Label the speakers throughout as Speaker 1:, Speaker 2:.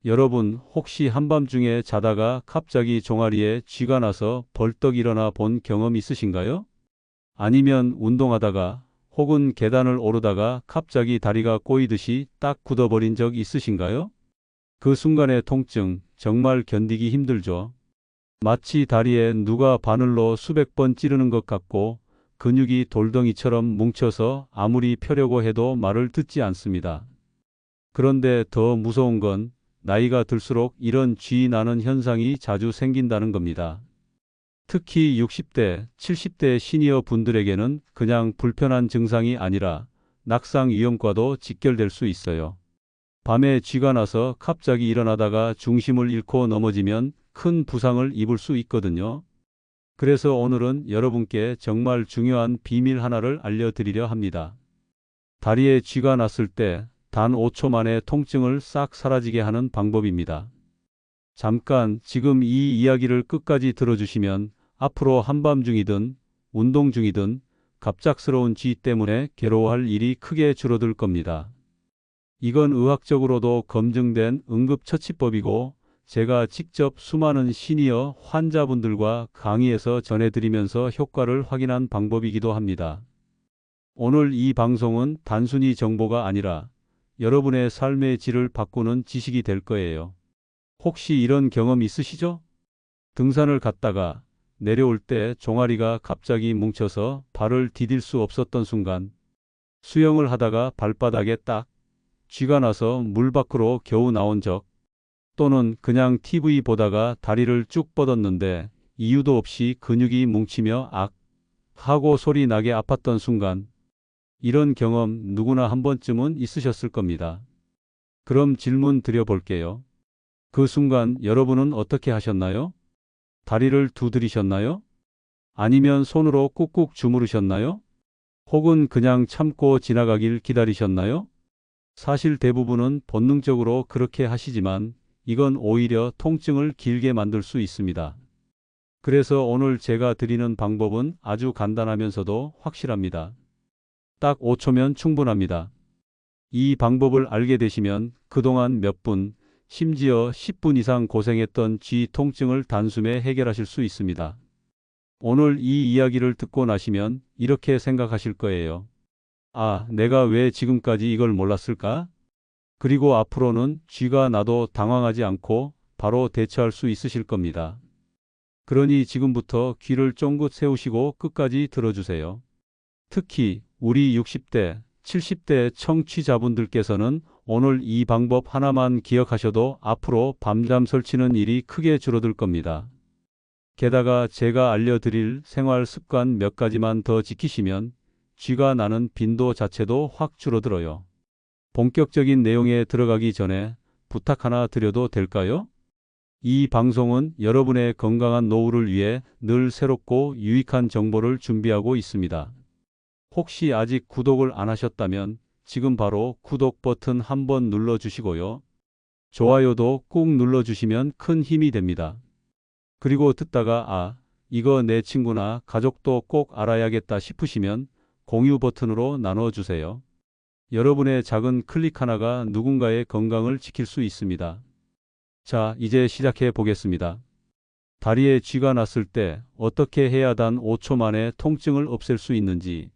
Speaker 1: 여러분, 혹시 한밤중에 자다가 갑자기 종아리에 쥐가 나서 벌떡 일어나 본 경험 있으신가요? 아니면 운동하다가 혹은 계단을 오르다가 갑자기 다리가 꼬이듯이 딱 굳어버린 적 있으신가요? 그 순간의 통증, 정말 견디기 힘들죠. 마치 다리에 누가 바늘로 수백 번 찌르는 것 같고 근육이 돌덩이처럼 뭉쳐서 아무리 펴려고 해도 말을 듣지 않습니다. 그런데 더 무서운 건 나이가 들수록 이런 쥐 나는 현상이 자주 생긴다는 겁니다. 특히 60대, 70대 시니어 분들에게는 그냥 불편한 증상이 아니라 낙상 위험과도 직결될 수 있어요. 밤에 쥐가 나서 갑자기 일어나다가 중심을 잃고 넘어지면 큰 부상을 입을 수 있거든요. 그래서 오늘은 여러분께 정말 중요한 비밀 하나를 알려드리려 합니다. 다리에 쥐가 났을 때 단 5초 만에 통증을 싹 사라지게 하는 방법입니다. 잠깐 지금 이 이야기를 끝까지 들어주시면 앞으로 한밤중이든 운동 중이든 갑작스러운 쥐 때문에 괴로워할 일이 크게 줄어들 겁니다. 이건 의학적으로도 검증된 응급처치법이고 제가 직접 수많은 시니어 환자분들과 강의에서 전해드리면서 효과를 확인한 방법이기도 합니다. 오늘 이 방송은 단순히 정보가 아니라 여러분의 삶의 질을 바꾸는 지식이 될 거예요. 혹시 이런 경험 있으시죠? 등산을 갔다가 내려올 때 종아리가 갑자기 뭉쳐서 발을 디딜 수 없었던 순간, 수영을 하다가 발바닥에 딱 쥐가 나서 물 밖으로 겨우 나온 적, 또는 그냥 TV 보다가 다리를 쭉 뻗었는데 이유도 없이 근육이 뭉치며 악 하고 소리 나게 아팠던 순간, 이런 경험 누구나 한 번쯤은 있으셨을 겁니다. 그럼 질문 드려볼게요. 그 순간 여러분은 어떻게 하셨나요? 다리를 두드리셨나요? 아니면 손으로 꾹꾹 주무르셨나요? 혹은 그냥 참고 지나가길 기다리셨나요? 사실 대부분은 본능적으로 그렇게 하시지만 이건 오히려 통증을 길게 만들 수 있습니다. 그래서 오늘 제가 드리는 방법은 아주 간단하면서도 확실합니다. 딱 5초면 충분합니다. 이 방법을 알게 되시면 그동안 몇 분, 심지어 10분 이상 고생했던 쥐 통증을 단숨에 해결하실 수 있습니다. 오늘 이 이야기를 듣고 나시면 이렇게 생각하실 거예요. 아, 내가 왜 지금까지 이걸 몰랐을까? 그리고 앞으로는 쥐가 나도 당황하지 않고 바로 대처할 수 있으실 겁니다. 그러니 지금부터 귀를 쫑긋 세우시고 끝까지 들어주세요. 특히 우리 60대, 70대 청취자분들께서는 오늘 이 방법 하나만 기억하셔도 앞으로 밤잠 설치는 일이 크게 줄어들 겁니다. 게다가 제가 알려드릴 생활 습관 몇 가지만 더 지키시면 쥐가 나는 빈도 자체도 확 줄어들어요. 본격적인 내용에 들어가기 전에 부탁 하나 드려도 될까요? 이 방송은 여러분의 건강한 노후를 위해 늘 새롭고 유익한 정보를 준비하고 있습니다. 혹시 아직 구독을 안 하셨다면 지금 바로 구독 버튼 한번 눌러주시고요. 좋아요도 꾹 눌러주시면 큰 힘이 됩니다. 그리고 듣다가 이거 내 친구나 가족도 꼭 알아야겠다 싶으시면 공유 버튼으로 나눠주세요. 여러분의 작은 클릭 하나가 누군가의 건강을 지킬 수 있습니다. 자, 이제 시작해 보겠습니다. 다리에 쥐가 났을 때 어떻게 해야 단 5초 만에 통증을 없앨 수 있는지,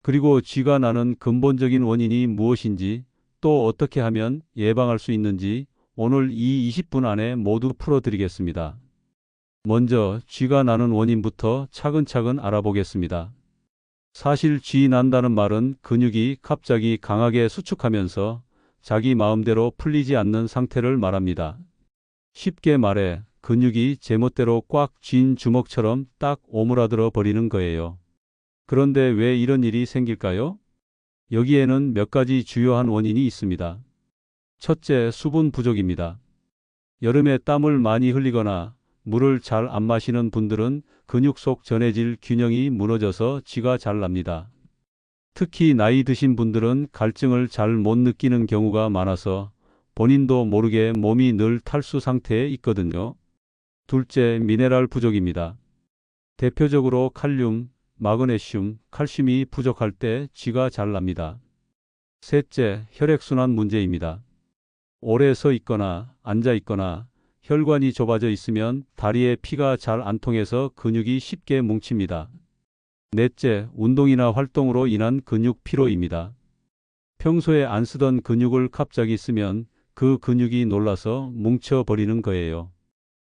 Speaker 1: 그리고 쥐가 나는 근본적인 원인이 무엇인지, 또 어떻게 하면 예방할 수 있는지 오늘 이 20분 안에 모두 풀어드리겠습니다. 먼저 쥐가 나는 원인부터 차근차근 알아보겠습니다. 사실 쥐 난다는 말은 근육이 갑자기 강하게 수축하면서 자기 마음대로 풀리지 않는 상태를 말합니다. 쉽게 말해 근육이 제멋대로 꽉 쥔 주먹처럼 딱 오므라들어 버리는 거예요. 그런데 왜 이런 일이 생길까요? 여기에는 몇 가지 주요한 원인이 있습니다. 첫째, 수분 부족입니다. 여름에 땀을 많이 흘리거나 물을 잘 안 마시는 분들은 근육 속 전해질 균형이 무너져서 쥐가 잘 납니다. 특히 나이 드신 분들은 갈증을 잘 못 느끼는 경우가 많아서 본인도 모르게 몸이 늘 탈수 상태에 있거든요. 둘째, 미네랄 부족입니다. 대표적으로 칼륨, 마그네슘, 칼슘이 부족할 때 쥐가 잘 납니다. 셋째, 혈액순환 문제입니다. 오래 서 있거나 앉아 있거나 혈관이 좁아져 있으면 다리에 피가 잘 안 통해서 근육이 쉽게 뭉칩니다. 넷째, 운동이나 활동으로 인한 근육 피로입니다. 평소에 안 쓰던 근육을 갑자기 쓰면 그 근육이 놀라서 뭉쳐버리는 거예요.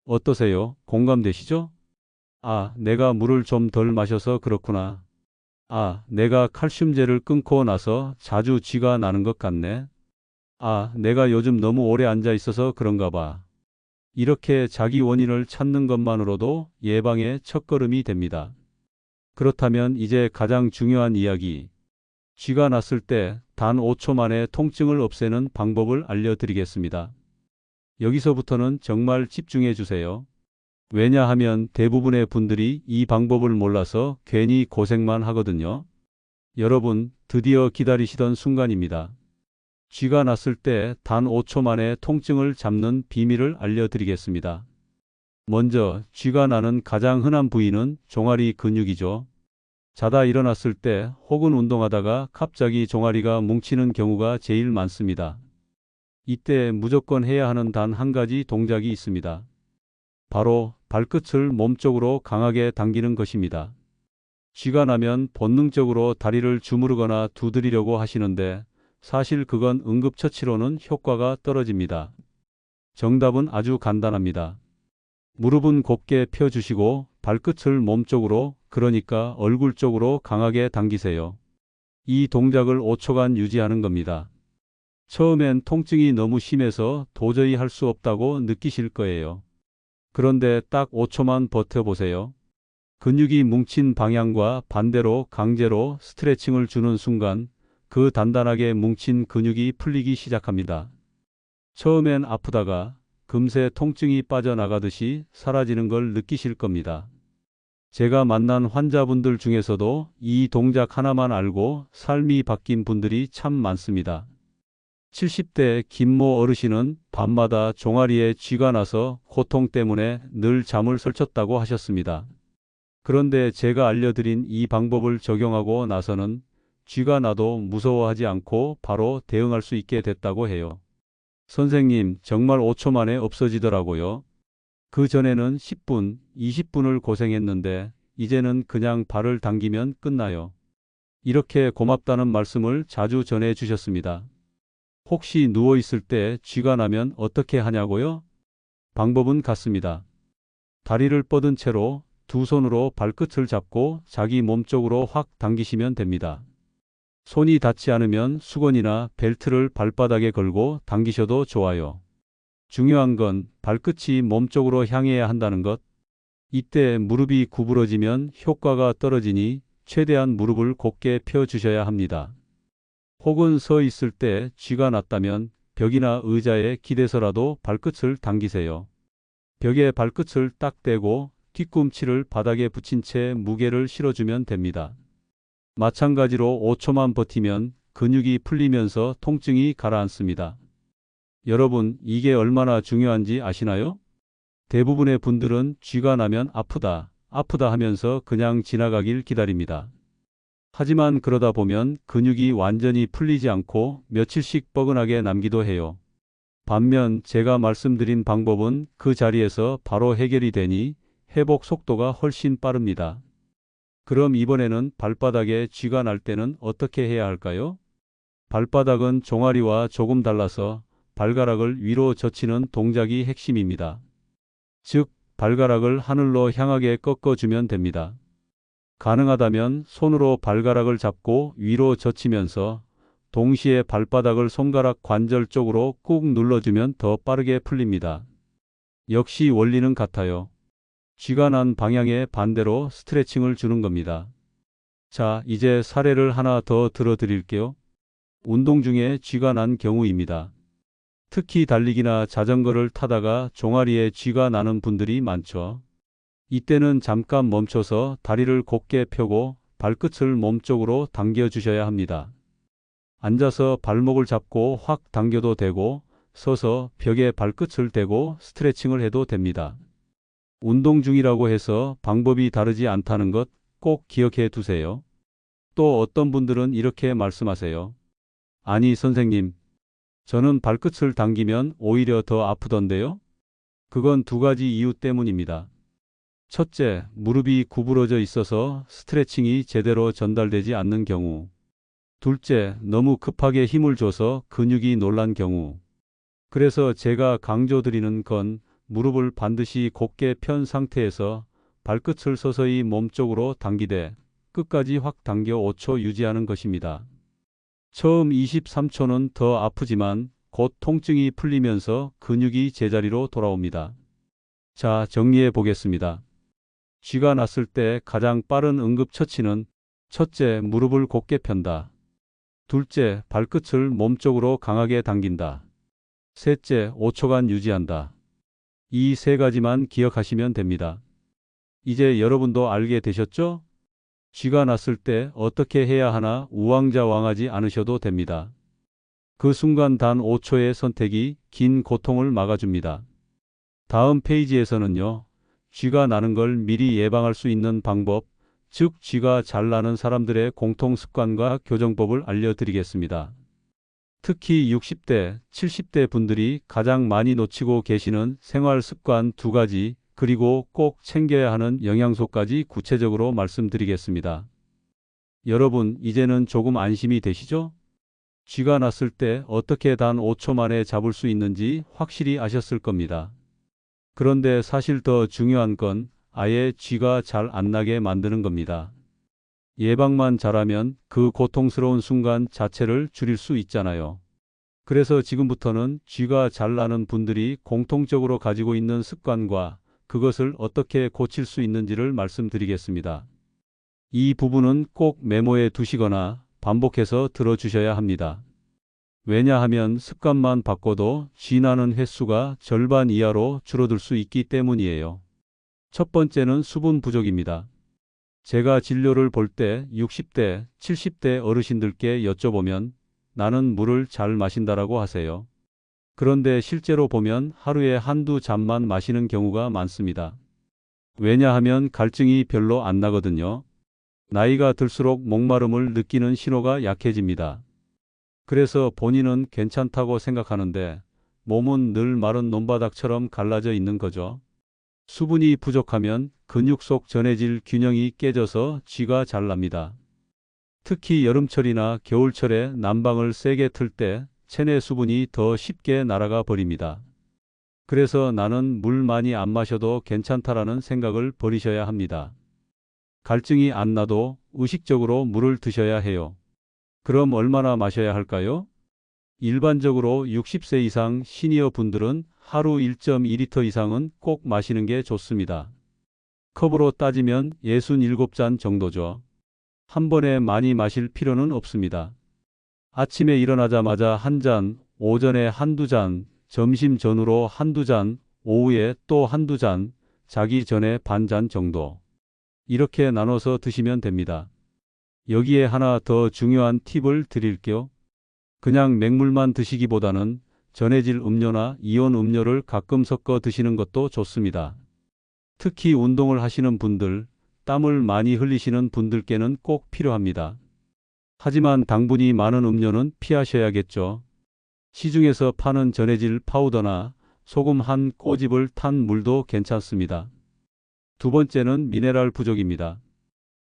Speaker 1: 어떠세요? 공감되시죠? 아, 내가 물을 좀 덜 마셔서 그렇구나. 아, 내가 칼슘제를 끊고 나서 자주 쥐가 나는 것 같네. 아, 내가 요즘 너무 오래 앉아 있어서 그런가 봐. 이렇게 자기 원인을 찾는 것만으로도 예방의 첫걸음이 됩니다. 그렇다면 이제 가장 중요한 이야기. 쥐가 났을 때 단 5초 만에 통증을 없애는 방법을 알려드리겠습니다. 여기서부터는 정말 집중해 주세요. 왜냐하면 대부분의 분들이 이 방법을 몰라서 괜히 고생만 하거든요. 여러분, 드디어 기다리시던 순간입니다. 쥐가 났을 때 단 5초 만에 통증을 잡는 비밀을 알려드리겠습니다. 먼저 쥐가 나는 가장 흔한 부위는 종아리 근육이죠. 자다 일어났을 때 혹은 운동하다가 갑자기 종아리가 뭉치는 경우가 제일 많습니다. 이때 무조건 해야 하는 단 한 가지 동작이 있습니다. 바로 발끝을 몸쪽으로 강하게 당기는 것입니다. 쥐가 나면 본능적으로 다리를 주무르거나 두드리려고 하시는데 사실 그건 응급처치로는 효과가 떨어집니다. 정답은 아주 간단합니다. 무릎은 곧게 펴주시고 발끝을 몸쪽으로, 그러니까 얼굴 쪽으로 강하게 당기세요. 이 동작을 5초간 유지하는 겁니다. 처음엔 통증이 너무 심해서 도저히 할 수 없다고 느끼실 거예요. 그런데 딱 5초만 버텨보세요. 근육이 뭉친 방향과 반대로 강제로 스트레칭을 주는 순간 그 단단하게 뭉친 근육이 풀리기 시작합니다. 처음엔 아프다가 금세 통증이 빠져나가듯이 사라지는 걸 느끼실 겁니다. 제가 만난 환자분들 중에서도 이 동작 하나만 알고 삶이 바뀐 분들이 참 많습니다. 70대 김모 어르신은 밤마다 종아리에 쥐가 나서 고통 때문에 늘 잠을 설쳤다고 하셨습니다. 그런데 제가 알려드린 이 방법을 적용하고 나서는 쥐가 나도 무서워하지 않고 바로 대응할 수 있게 됐다고 해요. 선생님, 정말 5초 만에 없어지더라고요. 그 전에는 10분, 20분을 고생했는데 이제는 그냥 발을 당기면 끝나요. 이렇게 고맙다는 말씀을 자주 전해 주셨습니다. 혹시 누워 있을 때 쥐가 나면 어떻게 하냐고요? 방법은 같습니다. 다리를 뻗은 채로 두 손으로 발끝을 잡고 자기 몸쪽으로 확 당기시면 됩니다. 손이 닿지 않으면 수건이나 벨트를 발바닥에 걸고 당기셔도 좋아요. 중요한 건 발끝이 몸쪽으로 향해야 한다는 것. 이때 무릎이 구부러지면 효과가 떨어지니 최대한 무릎을 곧게 펴주셔야 합니다. 혹은 서 있을 때 쥐가 났다면 벽이나 의자에 기대서라도 발끝을 당기세요. 벽에 발끝을 딱 대고 뒤꿈치를 바닥에 붙인 채 무게를 실어주면 됩니다. 마찬가지로 5초만 버티면 근육이 풀리면서 통증이 가라앉습니다. 여러분, 이게 얼마나 중요한지 아시나요? 대부분의 분들은 쥐가 나면 아프다, 아프다 하면서 그냥 지나가길 기다립니다. 하지만 그러다 보면 근육이 완전히 풀리지 않고 며칠씩 뻐근하게 남기도 해요. 반면 제가 말씀드린 방법은 그 자리에서 바로 해결이 되니 회복 속도가 훨씬 빠릅니다. 그럼 이번에는 발바닥에 쥐가 날 때는 어떻게 해야 할까요? 발바닥은 종아리와 조금 달라서 발가락을 위로 젖히는 동작이 핵심입니다. 즉, 발가락을 하늘로 향하게 꺾어주면 됩니다. 가능하다면 손으로 발가락을 잡고 위로 젖히면서 동시에 발바닥을 손가락 관절 쪽으로 꾹 눌러주면 더 빠르게 풀립니다. 역시 원리는 같아요. 쥐가 난 방향의 반대로 스트레칭을 주는 겁니다. 자, 이제 사례를 하나 더 들어드릴게요. 운동 중에 쥐가 난 경우입니다. 특히 달리기나 자전거를 타다가 종아리에 쥐가 나는 분들이 많죠. 이때는 잠깐 멈춰서 다리를 곧게 펴고 발끝을 몸쪽으로 당겨주셔야 합니다. 앉아서 발목을 잡고 확 당겨도 되고 서서 벽에 발끝을 대고 스트레칭을 해도 됩니다. 운동 중이라고 해서 방법이 다르지 않다는 것 꼭 기억해 두세요. 또 어떤 분들은 이렇게 말씀하세요. 아니 선생님, 저는 발끝을 당기면 오히려 더 아프던데요. 그건 두 가지 이유 때문입니다. 첫째, 무릎이 구부러져 있어서 스트레칭이 제대로 전달되지 않는 경우. 둘째, 너무 급하게 힘을 줘서 근육이 놀란 경우. 그래서 제가 강조드리는 건 무릎을 반드시 곧게 편 상태에서 발끝을 서서히 몸쪽으로 당기되 끝까지 확 당겨 5초 유지하는 것입니다. 처음 23초는 더 아프지만 곧 통증이 풀리면서 근육이 제자리로 돌아옵니다. 자, 정리해 보겠습니다. 쥐가 났을 때 가장 빠른 응급처치는 첫째, 무릎을 곧게 편다. 둘째, 발끝을 몸쪽으로 강하게 당긴다. 셋째, 5초간 유지한다. 이 세 가지만 기억하시면 됩니다. 이제 여러분도 알게 되셨죠? 쥐가 났을 때 어떻게 해야 하나 우왕좌왕하지 않으셔도 됩니다. 그 순간 단 5초의 선택이 긴 고통을 막아줍니다. 다음 페이지에서는요, 쥐가 나는 걸 미리 예방할 수 있는 방법, 즉 쥐가 잘 나는 사람들의 공통 습관과 교정법을 알려드리겠습니다. 특히 60대, 70대 분들이 가장 많이 놓치고 계시는 생활 습관 두 가지, 그리고 꼭 챙겨야 하는 영양소까지 구체적으로 말씀드리겠습니다. 여러분, 이제는 조금 안심이 되시죠? 쥐가 났을 때 어떻게 단 5초 만에 잡을 수 있는지 확실히 아셨을 겁니다. 그런데 사실 더 중요한 건 아예 쥐가 잘 안 나게 만드는 겁니다. 예방만 잘하면 그 고통스러운 순간 자체를 줄일 수 있잖아요. 그래서 지금부터는 쥐가 잘 나는 분들이 공통적으로 가지고 있는 습관과 그것을 어떻게 고칠 수 있는지를 말씀드리겠습니다. 이 부분은 꼭 메모해 두시거나 반복해서 들어주셔야 합니다. 왜냐하면 습관만 바꿔도 쥐 나는 횟수가 절반 이하로 줄어들 수 있기 때문이에요. 첫 번째는 수분 부족입니다. 제가 진료를 볼 때 60대, 70대 어르신들께 여쭤보면 나는 물을 잘 마신다라고 하세요. 그런데 실제로 보면 하루에 한두 잔만 마시는 경우가 많습니다. 왜냐하면 갈증이 별로 안 나거든요. 나이가 들수록 목마름을 느끼는 신호가 약해집니다. 그래서 본인은 괜찮다고 생각하는데 몸은 늘 마른 논바닥처럼 갈라져 있는 거죠. 수분이 부족하면 근육 속 전해질 균형이 깨져서 쥐가 잘 납니다. 특히 여름철이나 겨울철에 난방을 세게 틀 때 체내 수분이 더 쉽게 날아가 버립니다. 그래서 나는 물 많이 안 마셔도 괜찮다라는 생각을 버리셔야 합니다. 갈증이 안 나도 의식적으로 물을 드셔야 해요. 그럼 얼마나 마셔야 할까요? 일반적으로 60세 이상 시니어 분들은 하루 1.2리터 이상은 꼭 마시는 게 좋습니다. 컵으로 따지면 67잔 정도죠. 한 번에 많이 마실 필요는 없습니다. 아침에 일어나자마자 한 잔, 오전에 한두 잔, 점심 전후로 한두 잔, 오후에 또 한두 잔, 자기 전에 반 잔 정도. 이렇게 나눠서 드시면 됩니다. 여기에 하나 더 중요한 팁을 드릴게요. 그냥 맹물만 드시기보다는 전해질 음료나 이온 음료를 가끔 섞어 드시는 것도 좋습니다. 특히 운동을 하시는 분들, 땀을 많이 흘리시는 분들께는 꼭 필요합니다. 하지만 당분이 많은 음료는 피하셔야겠죠. 시중에서 파는 전해질 파우더나 소금 한 꼬집을 탄 물도 괜찮습니다. 두 번째는 미네랄 부족입니다.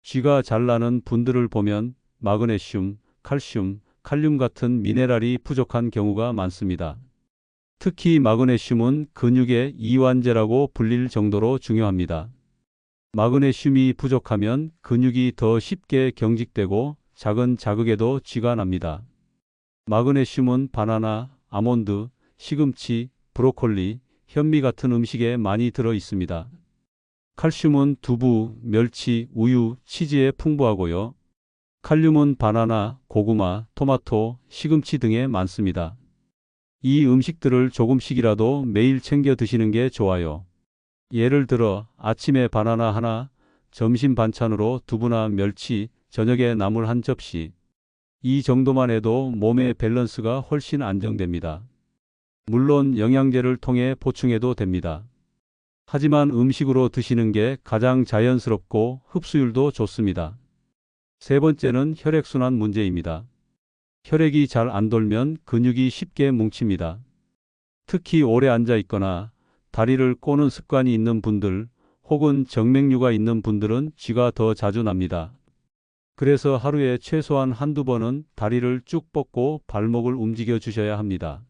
Speaker 1: 쥐가 잘 나는 분들을 보면 마그네슘, 칼슘, 칼륨 같은 미네랄이 부족한 경우가 많습니다. 특히 마그네슘은 근육의 이완제라고 불릴 정도로 중요합니다. 마그네슘이 부족하면 근육이 더 쉽게 경직되고 작은 자극에도 쥐가 납니다. 마그네슘은 바나나, 아몬드, 시금치, 브로콜리, 현미 같은 음식에 많이 들어 있습니다. 칼슘은 두부, 멸치, 우유, 치즈에 풍부하고요. 칼륨은 바나나, 고구마, 토마토, 시금치 등에 많습니다. 이 음식들을 조금씩이라도 매일 챙겨 드시는 게 좋아요. 예를 들어 아침에 바나나 하나, 점심 반찬으로 두부나 멸치, 저녁에 나물 한 접시. 이 정도만 해도 몸의 밸런스가 훨씬 안정됩니다. 물론 영양제를 통해 보충해도 됩니다. 하지만 음식으로 드시는 게 가장 자연스럽고 흡수율도 좋습니다. 세 번째는 혈액순환 문제입니다. 혈액이 잘 안 돌면 근육이 쉽게 뭉칩니다. 특히 오래 앉아 있거나 다리를 꼬는 습관이 있는 분들 혹은 정맥류가 있는 분들은 쥐가 더 자주 납니다. 그래서 하루에 최소한 한두 번은 다리를 쭉 뻗고 발목을 움직여 주셔야 합니다.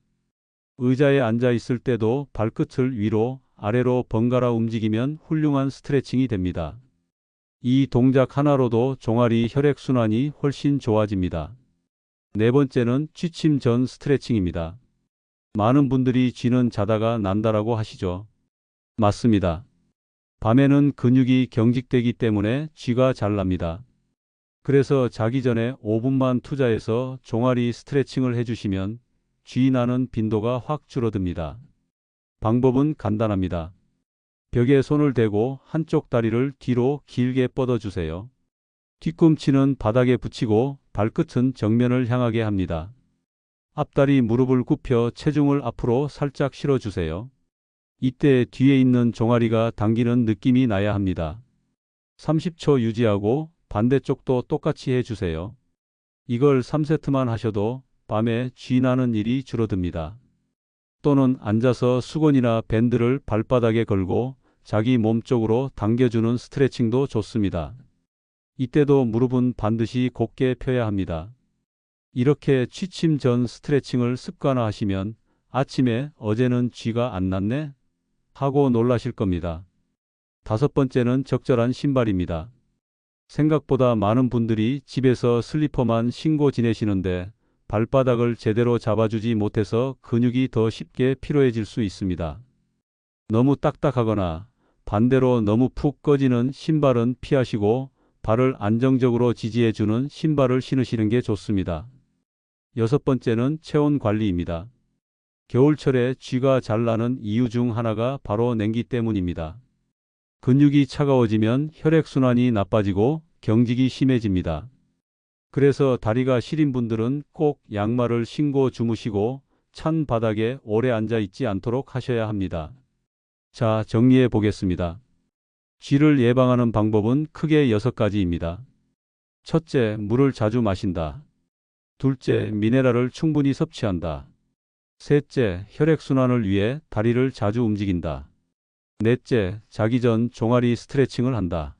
Speaker 1: 의자에 앉아 있을 때도 발끝을 위로 아래로 번갈아 움직이면 훌륭한 스트레칭이 됩니다. 이 동작 하나로도 종아리 혈액순환이 훨씬 좋아집니다. 네 번째는 취침 전 스트레칭입니다. 많은 분들이 쥐는 자다가 난다라고 하시죠. 맞습니다. 밤에는 근육이 경직되기 때문에 쥐가 잘 납니다. 그래서 자기 전에 5분만 투자해서 종아리 스트레칭을 해주시면 쥐 나는 빈도가 확 줄어듭니다. 방법은 간단합니다. 벽에 손을 대고 한쪽 다리를 뒤로 길게 뻗어주세요. 뒤꿈치는 바닥에 붙이고 발끝은 정면을 향하게 합니다. 앞다리 무릎을 굽혀 체중을 앞으로 살짝 실어주세요. 이때 뒤에 있는 종아리가 당기는 느낌이 나야 합니다. 30초 유지하고 반대쪽도 똑같이 해주세요. 이걸 3세트만 하셔도 밤에 쥐 나는 일이 줄어듭니다. 또는 앉아서 수건이나 밴드를 발바닥에 걸고 자기 몸 쪽으로 당겨주는 스트레칭도 좋습니다. 이때도 무릎은 반드시 곧게 펴야 합니다. 이렇게 취침 전 스트레칭을 습관화하시면 아침에 어제는 쥐가 안 났네? 하고 놀라실 겁니다. 다섯 번째는 적절한 신발입니다. 생각보다 많은 분들이 집에서 슬리퍼만 신고 지내시는데 발바닥을 제대로 잡아주지 못해서 근육이 더 쉽게 피로해질 수 있습니다. 너무 딱딱하거나 반대로 너무 푹 꺼지는 신발은 피하시고 발을 안정적으로 지지해주는 신발을 신으시는 게 좋습니다. 여섯 번째는 체온 관리입니다. 겨울철에 쥐가 잘 나는 이유 중 하나가 바로 냉기 때문입니다. 근육이 차가워지면 혈액순환이 나빠지고 경직이 심해집니다. 그래서 다리가 시린 분들은 꼭 양말을 신고 주무시고 찬 바닥에 오래 앉아 있지 않도록 하셔야 합니다. 자, 정리해 보겠습니다. 쥐를 예방하는 방법은 크게 6가지입니다. 첫째, 물을 자주 마신다. 둘째, 미네랄을 충분히 섭취한다. 셋째, 혈액순환을 위해 다리를 자주 움직인다. 넷째, 자기 전 종아리 스트레칭을 한다.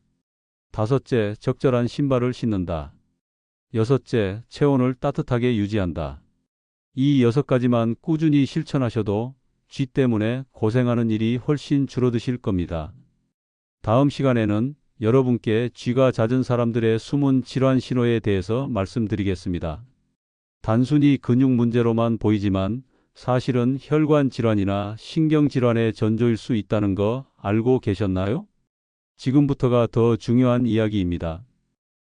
Speaker 1: 다섯째, 적절한 신발을 신는다. 여섯째, 체온을 따뜻하게 유지한다. 이 6가지만 꾸준히 실천하셔도 쥐 때문에 고생하는 일이 훨씬 줄어드실 겁니다. 다음 시간에는 여러분께 쥐가 잦은 사람들의 숨은 질환 신호에 대해서 말씀드리겠습니다. 단순히 근육 문제로만 보이지만 사실은 혈관 질환이나 신경 질환의 전조일 수 있다는 거 알고 계셨나요? 지금부터가 더 중요한 이야기입니다.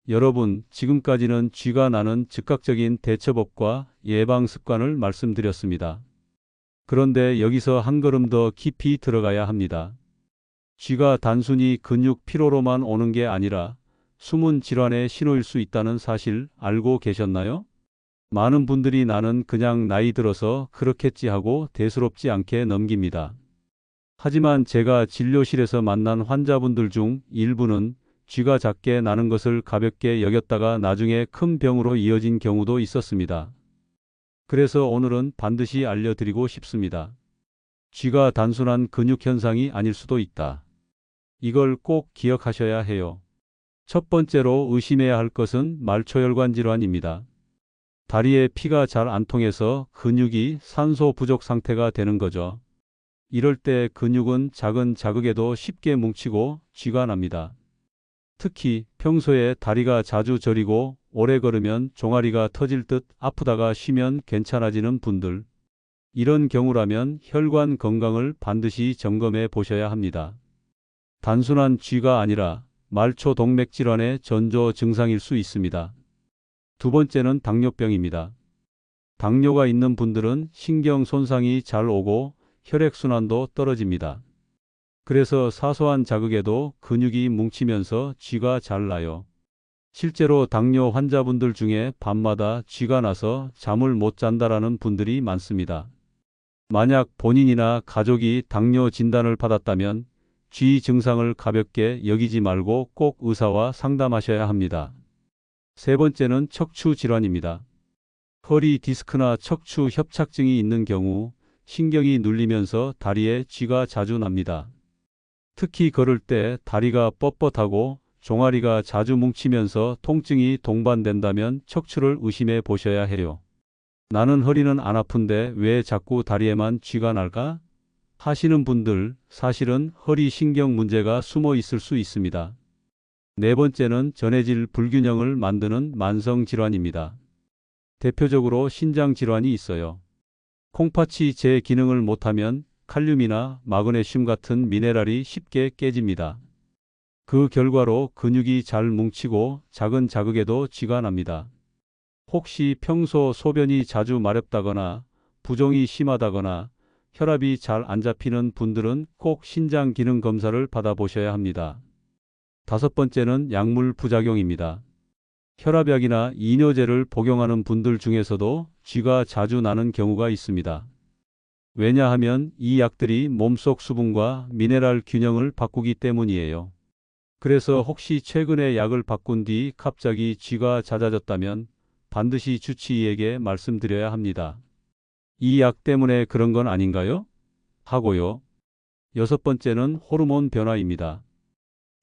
Speaker 1: 여러분, 지금까지는 쥐가 나는 즉각적인 대처법과 예방 습관을 말씀드렸습니다. 그런데 여기서 한 걸음 더 깊이 들어가야 합니다. 쥐가 단순히 근육 피로로만 오는 게 아니라 숨은 질환의 신호일 수 있다는 사실 알고 계셨나요? 많은 분들이 나는 그냥 나이 들어서 그렇겠지 하고 대수롭지 않게 넘깁니다. 하지만 제가 진료실에서 만난 환자분들 중 일부는 쥐가 작게 나는 것을 가볍게 여겼다가 나중에 큰 병으로 이어진 경우도 있었습니다. 그래서 오늘은 반드시 알려드리고 싶습니다. 쥐가 단순한 근육 현상이 아닐 수도 있다. 이걸 꼭 기억하셔야 해요. 첫 번째로 의심해야 할 것은 말초혈관 질환입니다. 다리에 피가 잘 안 통해서 근육이 산소 부족 상태가 되는 거죠. 이럴 때 근육은 작은 자극에도 쉽게 뭉치고 쥐가 납니다. 특히 평소에 다리가 자주 저리고 오래 걸으면 종아리가 터질 듯 아프다가 쉬면 괜찮아지는 분들. 이런 경우라면 혈관 건강을 반드시 점검해 보셔야 합니다. 단순한 쥐가 아니라 말초 동맥 질환의 전조 증상일 수 있습니다. 두 번째는 당뇨병입니다. 당뇨가 있는 분들은 신경 손상이 잘 오고 혈액순환도 떨어집니다. 그래서 사소한 자극에도 근육이 뭉치면서 쥐가 잘 나요. 실제로 당뇨 환자분들 중에 밤마다 쥐가 나서 잠을 못 잔다라는 분들이 많습니다. 만약 본인이나 가족이 당뇨 진단을 받았다면 쥐 증상을 가볍게 여기지 말고 꼭 의사와 상담하셔야 합니다. 세 번째는 척추 질환입니다. 허리 디스크나 척추 협착증이 있는 경우 신경이 눌리면서 다리에 쥐가 자주 납니다. 특히 걸을 때 다리가 뻣뻣하고 종아리가 자주 뭉치면서 통증이 동반된다면 척추를 의심해 보셔야 해요. 나는 허리는 안 아픈데 왜 자꾸 다리에만 쥐가 날까? 하시는 분들, 사실은 허리 신경 문제가 숨어 있을 수 있습니다. 네 번째는 전해질 불균형을 만드는 만성 질환입니다. 대표적으로 신장 질환이 있어요. 콩팥이 제 기능을 못하면 칼륨이나 마그네슘 같은 미네랄이 쉽게 깨집니다. 그 결과로 근육이 잘 뭉치고 작은 자극에도 쥐가 납니다. 혹시 평소 소변이 자주 마렵다거나 부종이 심하다거나 혈압이 잘 안 잡히는 분들은 꼭 신장 기능 검사를 받아보셔야 합니다. 다섯 번째는 약물 부작용입니다. 혈압약이나 이뇨제를 복용하는 분들 중에서도 쥐가 자주 나는 경우가 있습니다. 왜냐하면 이 약들이 몸속 수분과 미네랄 균형을 바꾸기 때문이에요. 그래서 혹시 최근에 약을 바꾼 뒤 갑자기 쥐가 잦아졌다면 반드시 주치의에게 말씀드려야 합니다. 이 약 때문에 그런 건 아닌가요? 하고요. 여섯 번째는 호르몬 변화입니다.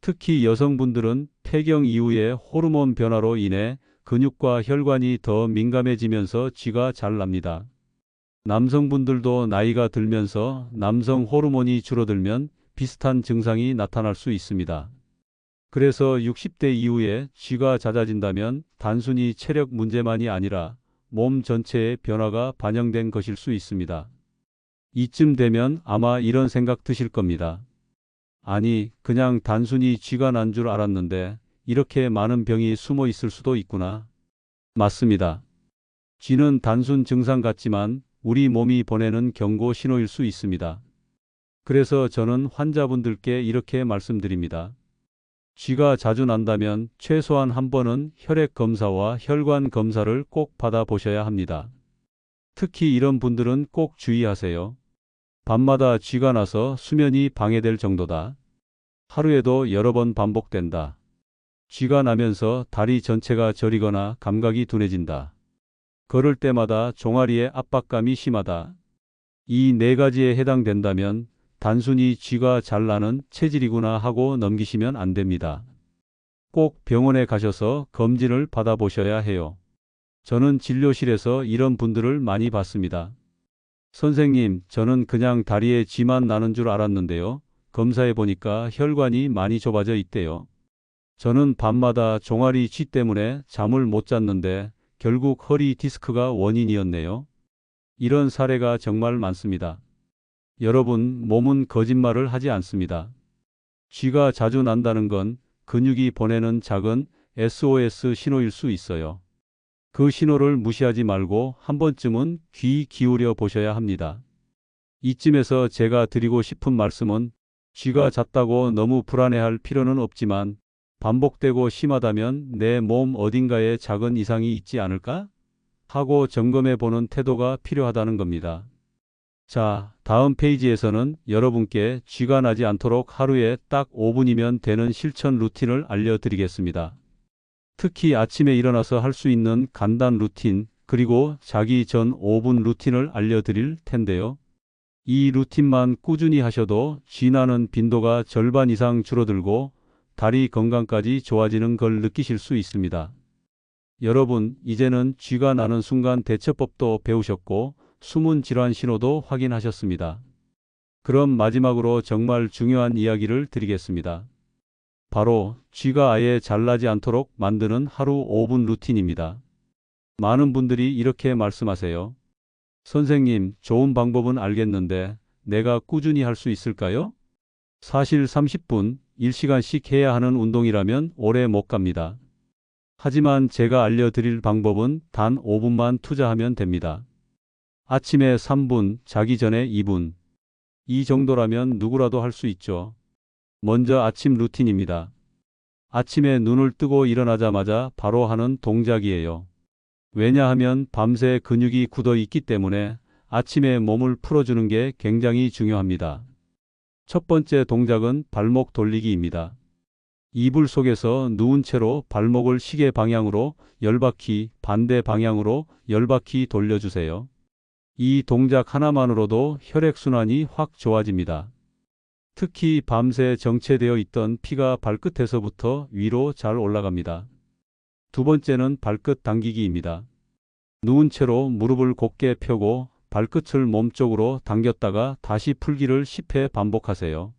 Speaker 1: 특히 여성분들은 폐경 이후에 호르몬 변화로 인해 근육과 혈관이 더 민감해지면서 쥐가 잘 납니다. 남성분들도 나이가 들면서 남성 호르몬이 줄어들면 비슷한 증상이 나타날 수 있습니다. 그래서 60대 이후에 쥐가 잦아진다면 단순히 체력 문제만이 아니라 몸 전체의 변화가 반영된 것일 수 있습니다. 이쯤 되면 아마 이런 생각 드실 겁니다. 아니, 그냥 단순히 쥐가 난 줄 알았는데 이렇게 많은 병이 숨어 있을 수도 있구나. 맞습니다. 쥐는 단순 증상 같지만 우리 몸이 보내는 경고 신호일 수 있습니다. 그래서 저는 환자분들께 이렇게 말씀드립니다. 쥐가 자주 난다면 최소한 한 번은 혈액 검사와 혈관 검사를 꼭 받아보셔야 합니다. 특히 이런 분들은 꼭 주의하세요. 밤마다 쥐가 나서 수면이 방해될 정도다. 하루에도 여러 번 반복된다. 쥐가 나면서 다리 전체가 저리거나 감각이 둔해진다. 걸을 때마다 종아리에 압박감이 심하다. 이 네 가지에 해당된다면 단순히 쥐가 잘 나는 체질이구나 하고 넘기시면 안 됩니다. 꼭 병원에 가셔서 검진을 받아보셔야 해요. 저는 진료실에서 이런 분들을 많이 봤습니다. 선생님, 저는 그냥 다리에 쥐만 나는 줄 알았는데요. 검사해 보니까 혈관이 많이 좁아져 있대요. 저는 밤마다 종아리 쥐 때문에 잠을 못 잤는데 결국 허리 디스크가 원인이었네요. 이런 사례가 정말 많습니다. 여러분, 몸은 거짓말을 하지 않습니다. 쥐가 자주 난다는 건 근육이 보내는 작은 SOS 신호일 수 있어요. 그 신호를 무시하지 말고 한 번쯤은 귀 기울여 보셔야 합니다. 이쯤에서 제가 드리고 싶은 말씀은 쥐가 잦다고 너무 불안해할 필요는 없지만 반복되고 심하다면 내 몸 어딘가에 작은 이상이 있지 않을까? 하고 점검해 보는 태도가 필요하다는 겁니다. 자, 다음 페이지에서는 여러분께 쥐가 나지 않도록 하루에 딱 5분이면 되는 실천 루틴을 알려드리겠습니다. 특히 아침에 일어나서 할 수 있는 간단 루틴, 그리고 자기 전 5분 루틴을 알려드릴 텐데요. 이 루틴만 꾸준히 하셔도 쥐 나는 빈도가 절반 이상 줄어들고 다리 건강까지 좋아지는 걸 느끼실 수 있습니다. 여러분, 이제는 쥐가 나는 순간 대처법도 배우셨고 숨은 질환 신호도 확인하셨습니다. 그럼 마지막으로 정말 중요한 이야기를 드리겠습니다. 바로 쥐가 아예 잘 나지 않도록 만드는 하루 5분 루틴입니다. 많은 분들이 이렇게 말씀하세요. 선생님, 좋은 방법은 알겠는데 내가 꾸준히 할 수 있을까요? 사실 30분, 1시간씩 해야 하는 운동이라면 오래 못 갑니다. 하지만 제가 알려드릴 방법은 단 5분만 투자하면 됩니다. 아침에 3분, 자기 전에 2분. 이 정도라면 누구라도 할 수 있죠. 먼저 아침 루틴입니다. 아침에 눈을 뜨고 일어나자마자 바로 하는 동작이에요. 왜냐하면 밤새 근육이 굳어 있기 때문에 아침에 몸을 풀어주는 게 굉장히 중요합니다. 첫 번째 동작은 발목 돌리기입니다. 이불 속에서 누운 채로 발목을 시계 방향으로 10바퀴, 반대 방향으로 10바퀴 돌려주세요. 이 동작 하나만으로도 혈액순환이 확 좋아집니다. 특히 밤새 정체되어 있던 피가 발끝에서부터 위로 잘 올라갑니다. 두 번째는 발끝 당기기입니다. 누운 채로 무릎을 곧게 펴고 발끝을 몸쪽으로 당겼다가 다시 풀기를 10회 반복하세요.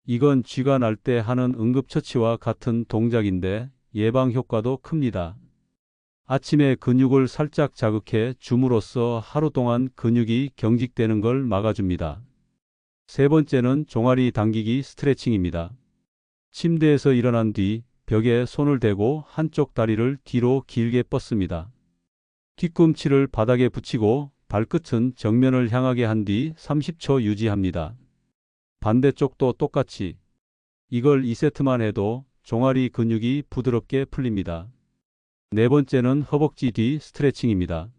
Speaker 1: 이건 쥐가 날 때 하는 응급처치와 같은 동작인데 예방 효과도 큽니다. 아침에 근육을 살짝 자극해 줌으로써 하루 동안 근육이 경직되는 걸 막아줍니다. 세 번째는 종아리 당기기 스트레칭입니다. 침대에서 일어난 뒤 벽에 손을 대고 한쪽 다리를 뒤로 길게 뻗습니다. 뒤꿈치를 바닥에 붙이고 발끝은 정면을 향하게 한 뒤 30초 유지합니다. 반대쪽도 똑같이. 이걸 2세트만 해도 종아리 근육이 부드럽게 풀립니다. 네 번째는 허벅지 뒤 스트레칭입니다.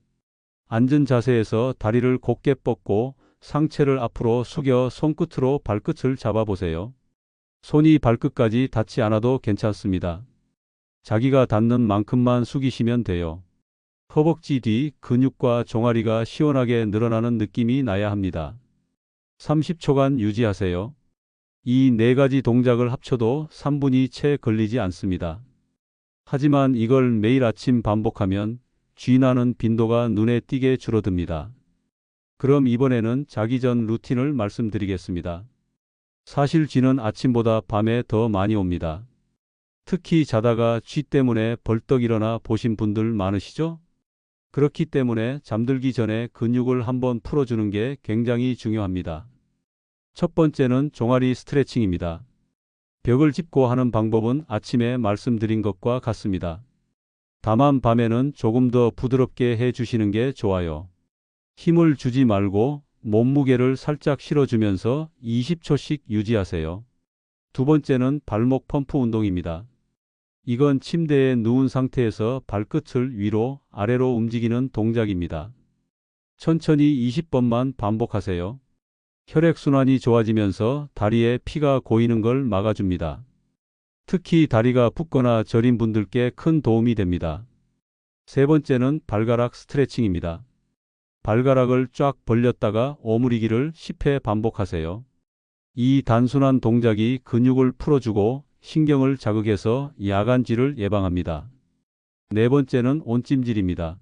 Speaker 1: 앉은 자세에서 다리를 곧게 뻗고 상체를 앞으로 숙여 손끝으로 발끝을 잡아보세요. 손이 발끝까지 닿지 않아도 괜찮습니다. 자기가 닿는 만큼만 숙이시면 돼요. 허벅지 뒤 근육과 종아리가 시원하게 늘어나는 느낌이 나야 합니다. 30초간 유지하세요. 이 네 가지 동작을 합쳐도 3분이 채 걸리지 않습니다. 하지만 이걸 매일 아침 반복하면 쥐 나는 빈도가 눈에 띄게 줄어듭니다. 그럼 이번에는 자기 전 루틴을 말씀드리겠습니다. 사실 쥐는 아침보다 밤에 더 많이 옵니다. 특히 자다가 쥐 때문에 벌떡 일어나 보신 분들 많으시죠? 그렇기 때문에 잠들기 전에 근육을 한번 풀어주는 게 굉장히 중요합니다. 첫 번째는 종아리 스트레칭입니다. 벽을 짚고 하는 방법은 아침에 말씀드린 것과 같습니다. 다만 밤에는 조금 더 부드럽게 해주시는 게 좋아요. 힘을 주지 말고 몸무게를 살짝 실어주면서 20초씩 유지하세요. 두 번째는 발목 펌프 운동입니다. 이건 침대에 누운 상태에서 발끝을 위로 아래로 움직이는 동작입니다. 천천히 20번만 반복하세요. 혈액순환이 좋아지면서 다리에 피가 고이는 걸 막아줍니다. 특히 다리가 붓거나 저린 분들께 큰 도움이 됩니다. 세 번째는 발가락 스트레칭입니다. 발가락을 쫙 벌렸다가 오므리기를 10회 반복하세요. 이 단순한 동작이 근육을 풀어주고 신경을 자극해서 야간쥐를 예방합니다. 네 번째는 온찜질입니다.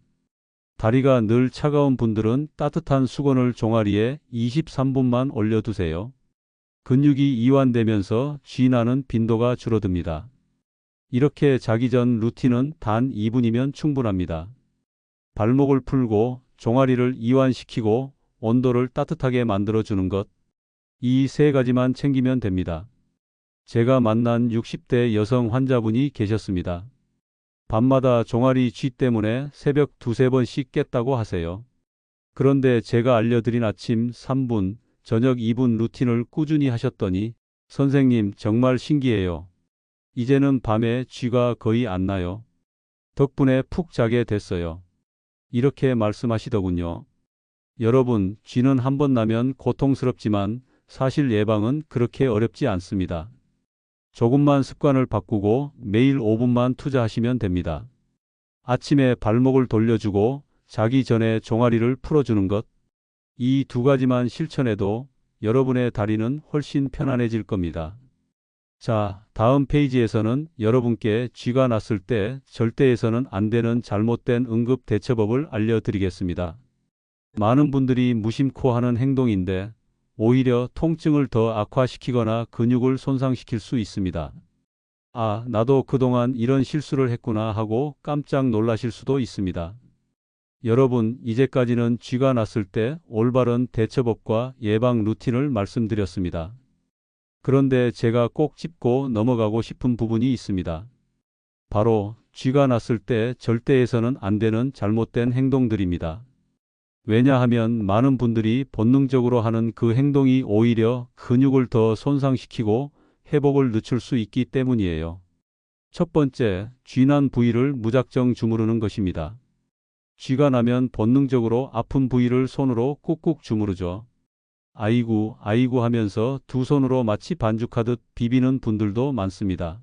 Speaker 1: 다리가 늘 차가운 분들은 따뜻한 수건을 종아리에 23분만 올려두세요. 근육이 이완되면서 쥐 나는 빈도가 줄어듭니다. 이렇게 자기 전 루틴은 단 2분이면 충분합니다. 발목을 풀고 종아리를 이완시키고 온도를 따뜻하게 만들어주는 것. 이 세 가지만 챙기면 됩니다. 제가 만난 60대 여성 환자분이 계셨습니다. 밤마다 종아리 쥐 때문에 새벽 2~3번씩 깼다고 하세요. 그런데 제가 알려드린 아침 3분, 저녁 2분 루틴을 꾸준히 하셨더니 선생님 정말 신기해요. 이제는 밤에 쥐가 거의 안 나요. 덕분에 푹 자게 됐어요. 이렇게 말씀하시더군요. 여러분, 쥐는 한 번 나면 고통스럽지만 사실 예방은 그렇게 어렵지 않습니다. 조금만 습관을 바꾸고 매일 5분만 투자하시면 됩니다. 아침에 발목을 돌려주고 자기 전에 종아리를 풀어주는 것. 이 두 가지만 실천해도 여러분의 다리는 훨씬 편안해질 겁니다. 자, 다음 페이지에서는 여러분께 쥐가 났을 때 절대 해서는 안 되는 잘못된 응급 대처법을 알려드리겠습니다. 많은 분들이 무심코 하는 행동인데 오히려 통증을 더 악화시키거나 근육을 손상시킬 수 있습니다. 아, 나도 그동안 이런 실수를 했구나 하고 깜짝 놀라실 수도 있습니다. 여러분, 이제까지는 쥐가 났을 때 올바른 대처법과 예방 루틴을 말씀드렸습니다. 그런데 제가 꼭 짚고 넘어가고 싶은 부분이 있습니다. 바로 쥐가 났을 때 절대 해서는 안 되는 잘못된 행동들입니다. 왜냐하면 많은 분들이 본능적으로 하는 그 행동이 오히려 근육을 더 손상시키고 회복을 늦출 수 있기 때문이에요. 첫 번째, 쥐난 부위를 무작정 주무르는 것입니다. 쥐가 나면 본능적으로 아픈 부위를 손으로 꾹꾹 주무르죠. 아이고, 아이고 하면서 두 손으로 마치 반죽하듯 비비는 분들도 많습니다.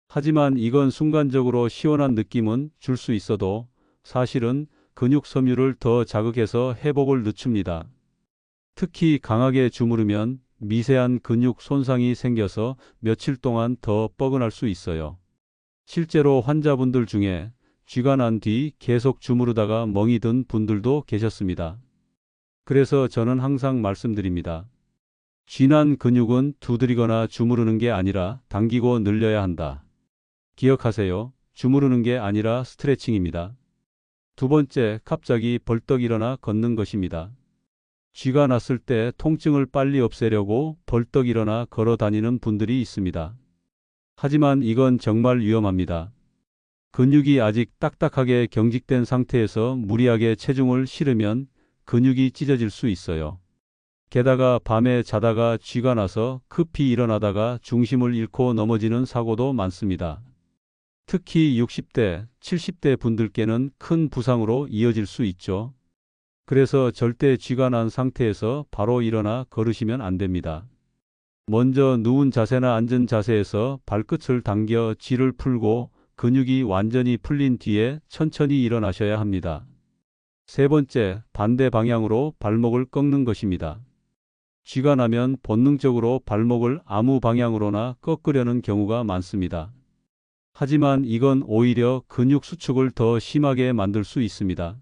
Speaker 1: 하지만 이건 순간적으로 시원한 느낌은 줄 수 있어도 사실은 근육 섬유를 더 자극해서 회복을 늦춥니다. 특히 강하게 주무르면 미세한 근육 손상이 생겨서 며칠 동안 더 뻐근할 수 있어요. 실제로 환자분들 중에 쥐가 난 뒤 계속 주무르다가 멍이 든 분들도 계셨습니다. 그래서 저는 항상 말씀드립니다. 쥐난 근육은 두드리거나 주무르는 게 아니라 당기고 늘려야 한다. 기억하세요. 주무르는 게 아니라 스트레칭입니다. 두 번째, 갑자기 벌떡 일어나 걷는 것입니다. 쥐가 났을 때 통증을 빨리 없애려고 벌떡 일어나 걸어 다니는 분들이 있습니다. 하지만 이건 정말 위험합니다. 근육이 아직 딱딱하게 경직된 상태에서 무리하게 체중을 실으면 근육이 찢어질 수 있어요. 게다가 밤에 자다가 쥐가 나서 급히 일어나다가 중심을 잃고 넘어지는 사고도 많습니다. 특히 60대, 70대 분들께는 큰 부상으로 이어질 수 있죠. 그래서 절대 쥐가 난 상태에서 바로 일어나 걸으시면 안 됩니다. 먼저 누운 자세나 앉은 자세에서 발끝을 당겨 쥐를 풀고 근육이 완전히 풀린 뒤에 천천히 일어나셔야 합니다. 세 번째, 반대 방향으로 발목을 꺾는 것입니다. 쥐가 나면 본능적으로 발목을 아무 방향으로나 꺾으려는 경우가 많습니다. 하지만 이건 오히려 근육 수축을 더 심하게 만들 수 있습니다.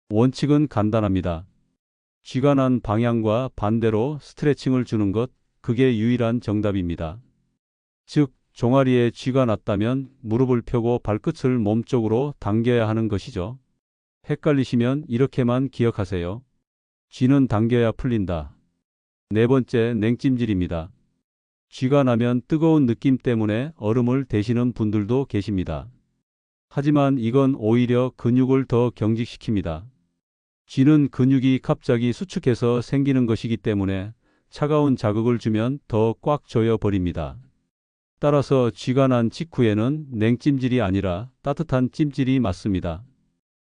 Speaker 1: 원칙은 간단합니다. 쥐가 난 방향과 반대로 스트레칭을 주는 것, 그게 유일한 정답입니다. 즉, 종아리에 쥐가 났다면 무릎을 펴고 발끝을 몸쪽으로 당겨야 하는 것이죠. 헷갈리시면 이렇게만 기억하세요. 쥐는 당겨야 풀린다. 네 번째, 냉찜질입니다. 쥐가 나면 뜨거운 느낌 때문에 얼음을 대시는 분들도 계십니다. 하지만 이건 오히려 근육을 더 경직시킵니다. 쥐는 근육이 갑자기 수축해서 생기는 것이기 때문에 차가운 자극을 주면 더 꽉 조여 버립니다. 따라서 쥐가 난 직후에는 냉찜질이 아니라 따뜻한 찜질이 맞습니다.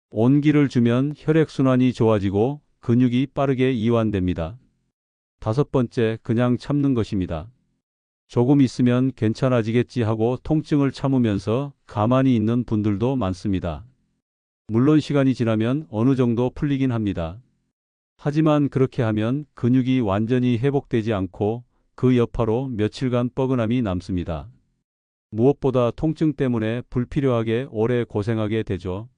Speaker 1: 온기를 주면 혈액순환이 좋아지고 근육이 빠르게 이완됩니다. 다섯 번째, 그냥 참는 것입니다. 조금 있으면 괜찮아지겠지 하고 통증을 참으면서 가만히 있는 분들도 많습니다. 물론 시간이 지나면 어느 정도 풀리긴 합니다. 하지만 그렇게 하면 근육이 완전히 회복되지 않고 그 여파로 며칠간 뻐근함이 남습니다. 무엇보다 통증 때문에 불필요하게 오래 고생하게 되죠.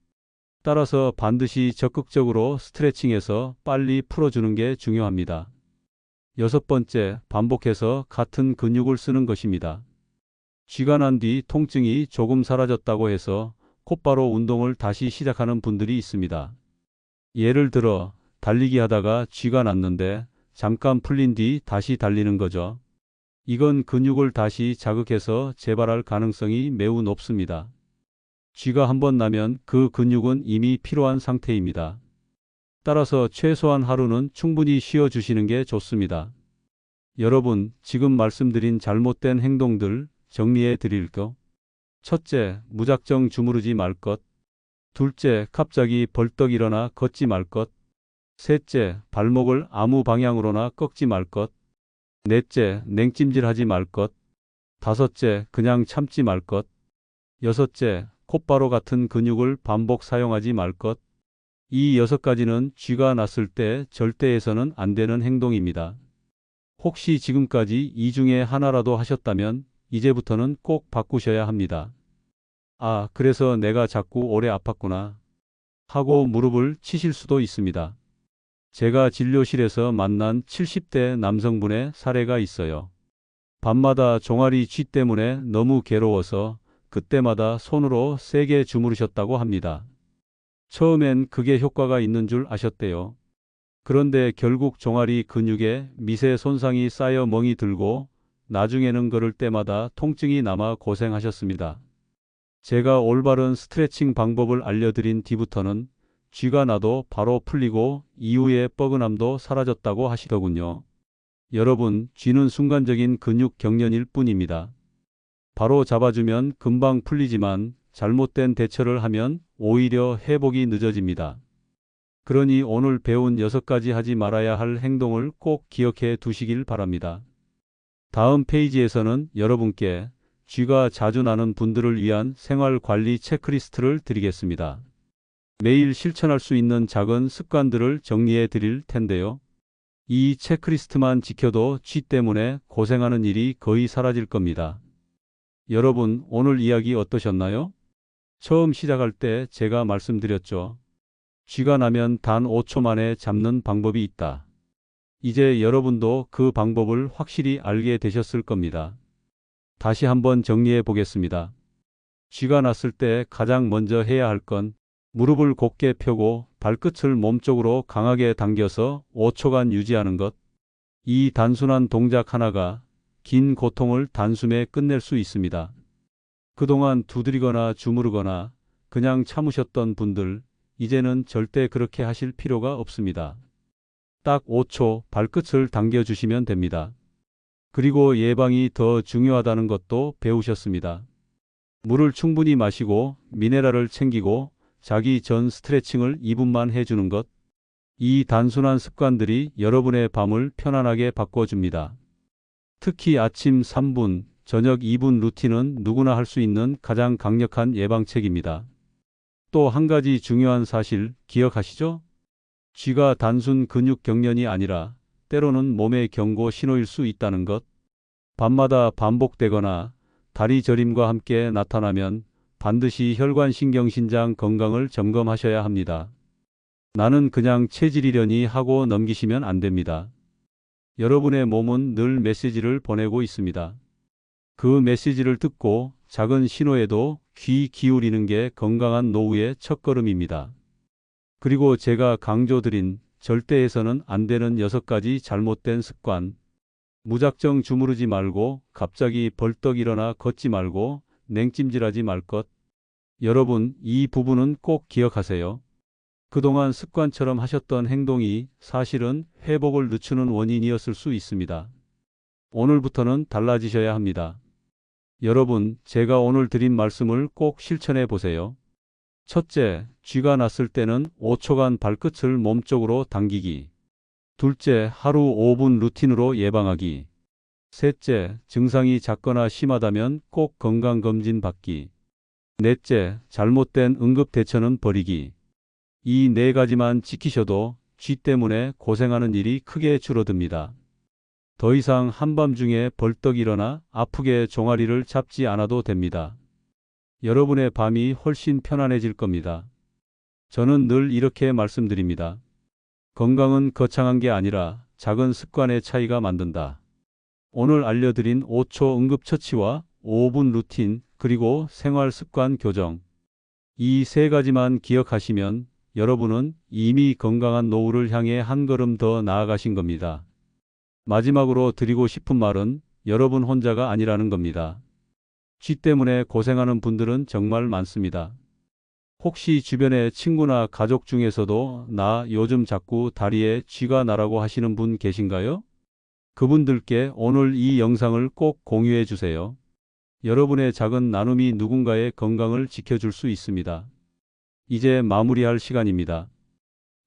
Speaker 1: 따라서 반드시 적극적으로 스트레칭해서 빨리 풀어주는 게 중요합니다. 여섯 번째, 반복해서 같은 근육을 쓰는 것입니다. 쥐가 난 뒤 통증이 조금 사라졌다고 해서 곧바로 운동을 다시 시작하는 분들이 있습니다. 예를 들어 달리기 하다가 쥐가 났는데 잠깐 풀린 뒤 다시 달리는 거죠. 이건 근육을 다시 자극해서 재발할 가능성이 매우 높습니다. 쥐가 한번 나면 그 근육은 이미 피로한 상태입니다. 따라서 최소한 하루는 충분히 쉬어주시는 게 좋습니다. 여러분, 지금 말씀드린 잘못된 행동들 정리해 드릴게요. 첫째, 무작정 주무르지 말 것. 둘째, 갑자기 벌떡 일어나 걷지 말 것. 셋째, 발목을 아무 방향으로나 꺾지 말 것. 넷째, 냉찜질하지 말 것. 다섯째, 그냥 참지 말 것. 여섯째, 곧바로 같은 근육을 반복 사용하지 말 것. 이 6가지는 쥐가 났을 때 절대 해서는 안 되는 행동입니다. 혹시 지금까지 이 중에 하나라도 하셨다면 이제부터는 꼭 바꾸셔야 합니다. 아, 그래서 내가 자꾸 오래 아팠구나 하고 무릎을 치실 수도 있습니다. 제가 진료실에서 만난 70대 남성분의 사례가 있어요. 밤마다 종아리 쥐 때문에 너무 괴로워서 그때마다 손으로 세게 주무르셨다고 합니다. 처음엔 그게 효과가 있는 줄 아셨대요. 그런데 결국 종아리 근육에 미세 손상이 쌓여 멍이 들고 나중에는 걸을 때마다 통증이 남아 고생하셨습니다. 제가 올바른 스트레칭 방법을 알려드린 뒤부터는 쥐가 나도 바로 풀리고 이후에 뻐근함도 사라졌다고 하시더군요. 여러분, 쥐는 순간적인 근육 경련일 뿐입니다. 바로 잡아주면 금방 풀리지만 잘못된 대처를 하면 오히려 회복이 늦어집니다. 그러니 오늘 배운 6가지 하지 말아야 할 행동을 꼭 기억해 두시길 바랍니다. 다음 페이지에서는 여러분께 쥐가 자주 나는 분들을 위한 생활 관리 체크리스트를 드리겠습니다. 매일 실천할 수 있는 작은 습관들을 정리해 드릴 텐데요. 이 체크리스트만 지켜도 쥐 때문에 고생하는 일이 거의 사라질 겁니다. 여러분, 오늘 이야기 어떠셨나요? 처음 시작할 때 제가 말씀드렸죠. 쥐가 나면 단 5초 만에 잡는 방법이 있다. 이제 여러분도 그 방법을 확실히 알게 되셨을 겁니다. 다시 한번 정리해 보겠습니다. 쥐가 났을 때 가장 먼저 해야 할 건 무릎을 곧게 펴고 발끝을 몸쪽으로 강하게 당겨서 5초간 유지하는 것. 이 단순한 동작 하나가 긴 고통을 단숨에 끝낼 수 있습니다. 그동안 두드리거나 주무르거나 그냥 참으셨던 분들, 이제는 절대 그렇게 하실 필요가 없습니다. 딱 5초 발끝을 당겨주시면 됩니다. 그리고 예방이 더 중요하다는 것도 배우셨습니다. 물을 충분히 마시고 미네랄을 챙기고 자기 전 스트레칭을 2분만 해주는 것. 이 단순한 습관들이 여러분의 밤을 편안하게 바꿔줍니다. 특히 아침 3분, 저녁 2분 루틴은 누구나 할 수 있는 가장 강력한 예방책입니다. 또 한 가지 중요한 사실 기억하시죠? 쥐가 단순 근육 경련이 아니라 때로는 몸의 경고 신호일 수 있다는 것. 밤마다 반복되거나 다리 저림과 함께 나타나면 반드시 혈관신경신장 건강을 점검하셔야 합니다. 나는 그냥 체질이려니 하고 넘기시면 안 됩니다. 여러분의 몸은 늘 메시지를 보내고 있습니다. 그 메시지를 듣고 작은 신호에도 귀 기울이는 게 건강한 노후의 첫걸음입니다. 그리고 제가 강조드린 절대 해서는 안 되는 6가지 잘못된 습관. 무작정 주무르지 말고 갑자기 벌떡 일어나 걷지 말고 냉찜질하지 말 것. 여러분, 이 부분은 꼭 기억하세요. 그동안 습관처럼 하셨던 행동이 사실은 회복을 늦추는 원인이었을 수 있습니다. 오늘부터는 달라지셔야 합니다. 여러분, 제가 오늘 드린 말씀을 꼭 실천해 보세요. 첫째, 쥐가 났을 때는 5초간 발끝을 몸쪽으로 당기기. 둘째, 하루 5분 루틴으로 예방하기. 셋째, 증상이 작거나 심하다면 꼭 건강검진 받기. 넷째, 잘못된 응급대처는 버리기. 이 4가지만 지키셔도 쥐 때문에 고생하는 일이 크게 줄어듭니다. 더 이상 한밤중에 벌떡 일어나 아프게 종아리를 잡지 않아도 됩니다. 여러분의 밤이 훨씬 편안해질 겁니다. 저는 늘 이렇게 말씀드립니다. 건강은 거창한 게 아니라 작은 습관의 차이가 만든다. 오늘 알려드린 5초 응급처치와 5분 루틴, 그리고 생활습관 교정. 이 3가지만 기억하시면 여러분은 이미 건강한 노후를 향해 한 걸음 더 나아가신 겁니다. 마지막으로 드리고 싶은 말은 여러분 혼자가 아니라는 겁니다. 쥐 때문에 고생하는 분들은 정말 많습니다. 혹시 주변의 친구나 가족 중에서도 나 요즘 자꾸 다리에 쥐가 나라고 하시는 분 계신가요? 그분들께 오늘 이 영상을 꼭 공유해 주세요. 여러분의 작은 나눔이 누군가의 건강을 지켜줄 수 있습니다. 이제 마무리할 시간입니다.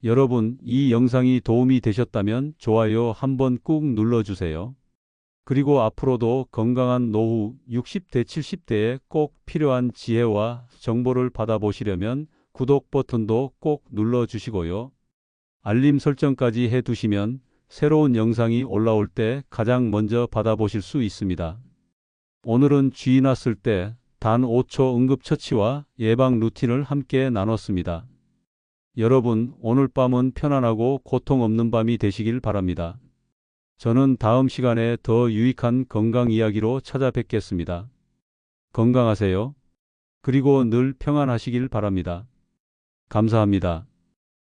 Speaker 1: 여러분, 이 영상이 도움이 되셨다면 좋아요 한번 꾹 눌러주세요. 그리고 앞으로도 건강한 노후 60대, 70대에 꼭 필요한 지혜와 정보를 받아보시려면 구독 버튼도 꼭 눌러주시고요. 알림 설정까지 해두시면 새로운 영상이 올라올 때 가장 먼저 받아보실 수 있습니다. 오늘은 쥐 났을 때 단 5초 응급처치와 예방 루틴을 함께 나눴습니다. 여러분, 오늘 밤은 편안하고 고통 없는 밤이 되시길 바랍니다. 저는 다음 시간에 더 유익한 건강 이야기로 찾아뵙겠습니다. 건강하세요. 그리고 늘 평안하시길 바랍니다. 감사합니다.